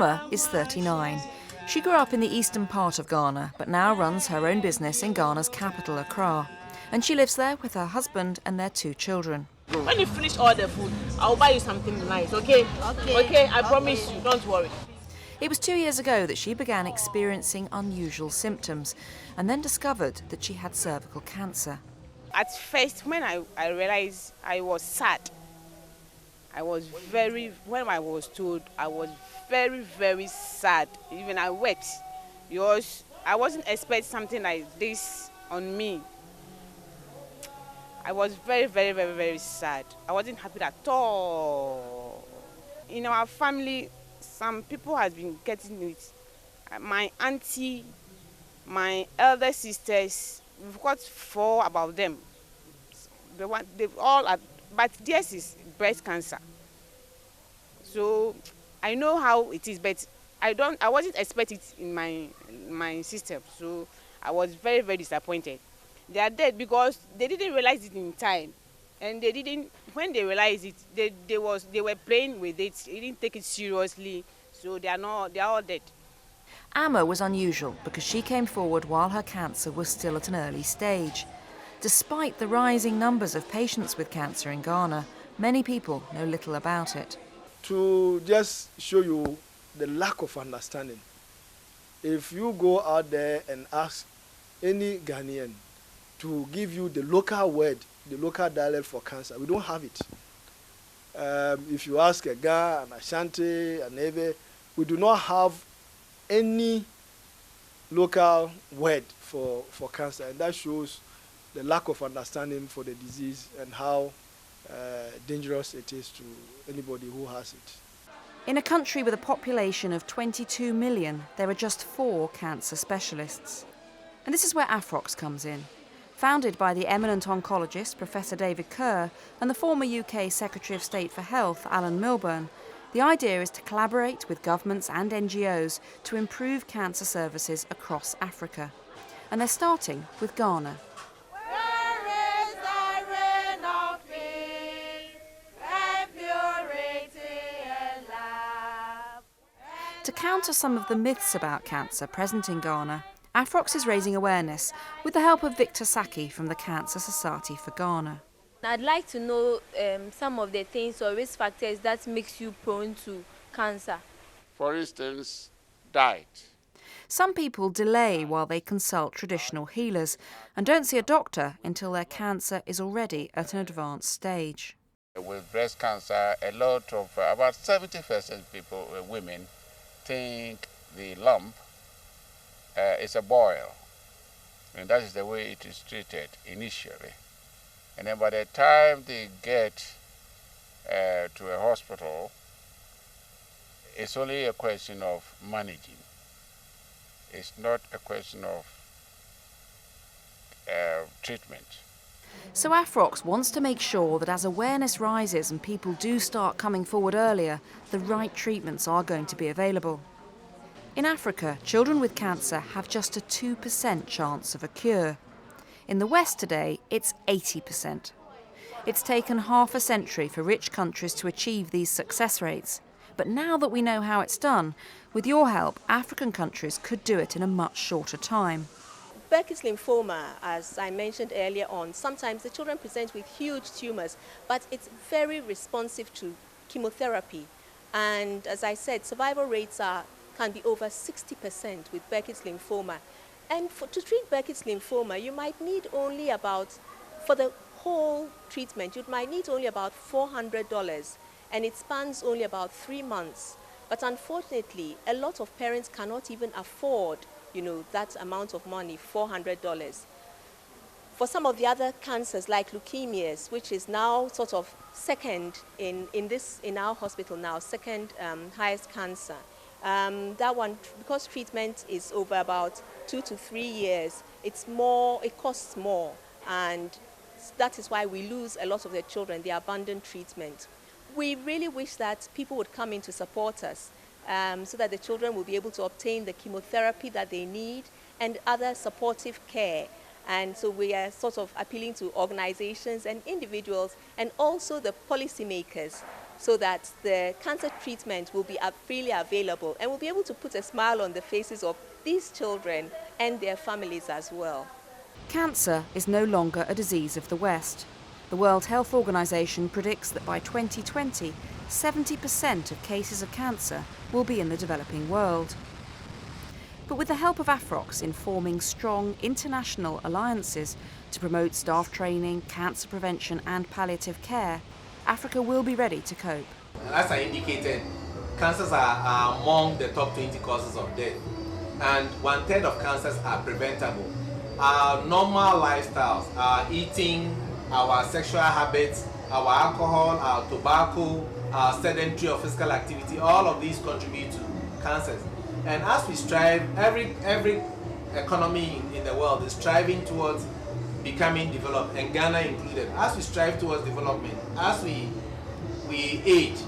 Ama is 39. She grew up in the eastern part of Ghana, but now runs her own business in Ghana's capital, Accra. And she lives there with her husband and their 2 children. When you finish all the food, I'll buy you something nice, okay? Okay, I promise you, don't worry. It was 2 years ago that she began experiencing unusual symptoms and then discovered that she had cervical cancer. At first, when I realized, I was sad. When I was told, I was very, very sad. Even I wept because I wasn't expecting something like this on me. I was very, very, very, very sad. I wasn't happy at all. In our family, some people have been getting it. My auntie, my elder sisters, we've got 4 about them. They've all had, but theirs is breast cancer. So I know how it is, but I wasn't expecting it in my system. So I was very, very disappointed. They are dead because they didn't realize it in time, and when they realized it, they were playing with it. They didn't take it seriously, so they are all dead. Ama was unusual because she came forward while her cancer was still at an early stage. Despite the rising numbers of patients with cancer in Ghana, many people know little about it. To just show you the lack of understanding, if you go out there and ask any Ghanaian to give you the local word, the local dialect for cancer, we don't have it. If you ask a Ga, an Ashanti, an Eve, we do not have any local word for cancer, and that shows the lack of understanding for the disease and how dangerous it is to anybody who has it. In a country with a population of 22 million, there are just 4 cancer specialists. And this is where AfrOx's comes in. Founded by the eminent oncologist Professor David Kerr and the former UK Secretary of State for Health Alan Milburn, the idea is to collaborate with governments and NGOs to improve cancer services across Africa. And they're starting with Ghana. To counter some of the myths about cancer present in Ghana, AfrOx's is raising awareness with the help of Victor Saki from the Cancer Society for Ghana. I'd like to know some of the things or risk factors that makes you prone to cancer. For instance, diet. Some people delay while they consult traditional healers and don't see a doctor until their cancer is already at an advanced stage. With breast cancer, a lot of, about 70% people, women, think the lump is a boil, and that is the way it is treated initially. And then by the time they get to a hospital, it's only a question of managing. It's not a question of treatment. So AfrOx's wants to make sure that as awareness rises and people do start coming forward earlier, the right treatments are going to be available. In Africa, children with cancer have just a 2% chance of a cure. In the West today, it's 80%. It's taken half a century for rich countries to achieve these success rates. But now that we know how it's done, with your help, African countries could do it in a much shorter time. Burkitt's lymphoma, as I mentioned earlier on, sometimes the children present with huge tumours, but it's very responsive to chemotherapy. And as I said, survival rates can be over 60% with Burkitt's lymphoma. And to treat Burkitt's lymphoma, you might need only about, for the whole treatment, you might need only about $400, and it spans only about 3 months. But unfortunately, a lot of parents cannot even afford that amount of money, $400. For some of the other cancers like leukemias, which is now sort of second in our hospital now, second highest cancer, that one, because treatment is over about 2 to 3 years, it costs more, and that is why we lose a lot of the children, they abandon treatment. We really wish that people would come in to support us, so that the children will be able to obtain the chemotherapy that they need and other supportive care. And so we are sort of appealing to organizations and individuals and also the policymakers so that the cancer treatment will be freely available and will be able to put a smile on the faces of these children and their families as well. Cancer is no longer a disease of the West. The World Health Organization predicts that by 2020, 70% of cases of cancer will be in the developing world. But with the help of AfrOx in forming strong international alliances to promote staff training, cancer prevention and palliative care, Africa will be ready to cope. As I indicated, cancers are among the top 20 causes of death, and 1/3 of cancers are preventable. Our normal lifestyles, our eating, our sexual habits, our alcohol, our tobacco, our sedentary or physical activity, all of these contribute to cancers. And as we strive, every economy in the world is striving towards becoming developed, and Ghana included. As we strive towards development, as we age,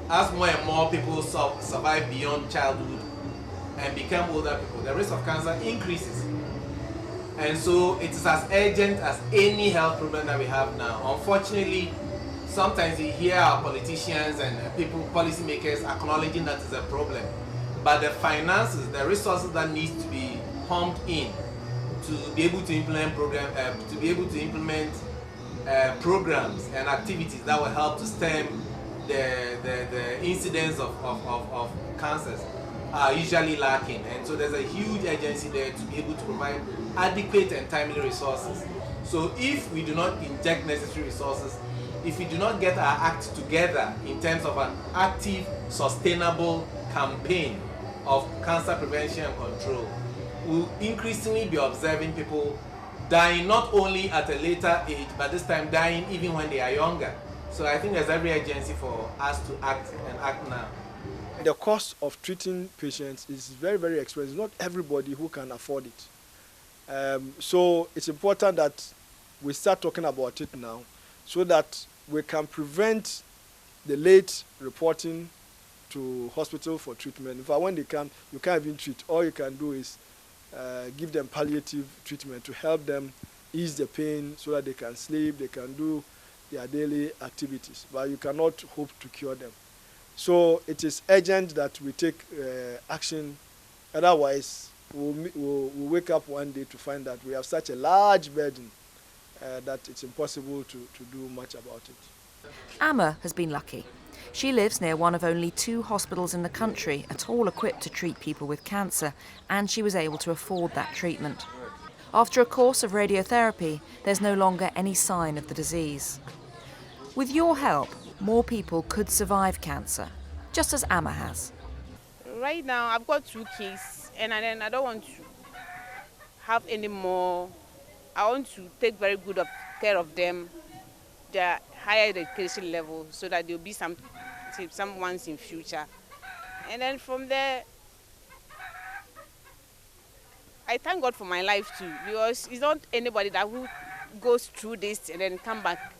as more and more people survive beyond childhood and become older people, the risk of cancer increases. And so it is as urgent as any health problem that we have now. Unfortunately, sometimes you hear our politicians and policymakers acknowledging that it's a problem. But the finances, the resources that need to be pumped in to be able to implement programs and activities that will help to stem the incidence of cancers are usually lacking. And so there's a huge urgency there to be able to provide adequate and timely resources. So if we do not inject necessary resources, if we do not get our act together in terms of an active, sustainable campaign of cancer prevention and control, we'll increasingly be observing people dying not only at a later age, but this time dying even when they are younger. So I think there's every urgency for us to act and act now. The cost of treating patients is very, very expensive. Not everybody who can afford it. So it's important that we start talking about it now so that we can prevent the late reporting to hospital for treatment. In fact, when they come, you can't even treat. All you can do is give them palliative treatment to help them ease the pain so that they can sleep, they can do their daily activities. But you cannot hope to cure them. So it is urgent that we take action. Otherwise, we'll wake up one day to find that we have such a large burden that it's impossible to do much about it. Amma has been lucky. She lives near one of only 2 hospitals in the country at all equipped to treat people with cancer, and she was able to afford that treatment. After a course of radiotherapy, there's no longer any sign of the disease. With your help, more people could survive cancer, just as Amma has. Right now, I've got 2 kids, and then I don't want to have any more. I want to take very good care of them, their higher education level, so that there'll be some ones in future. And then from there, I thank God for my life too, because it's not anybody that who goes through this and then come back.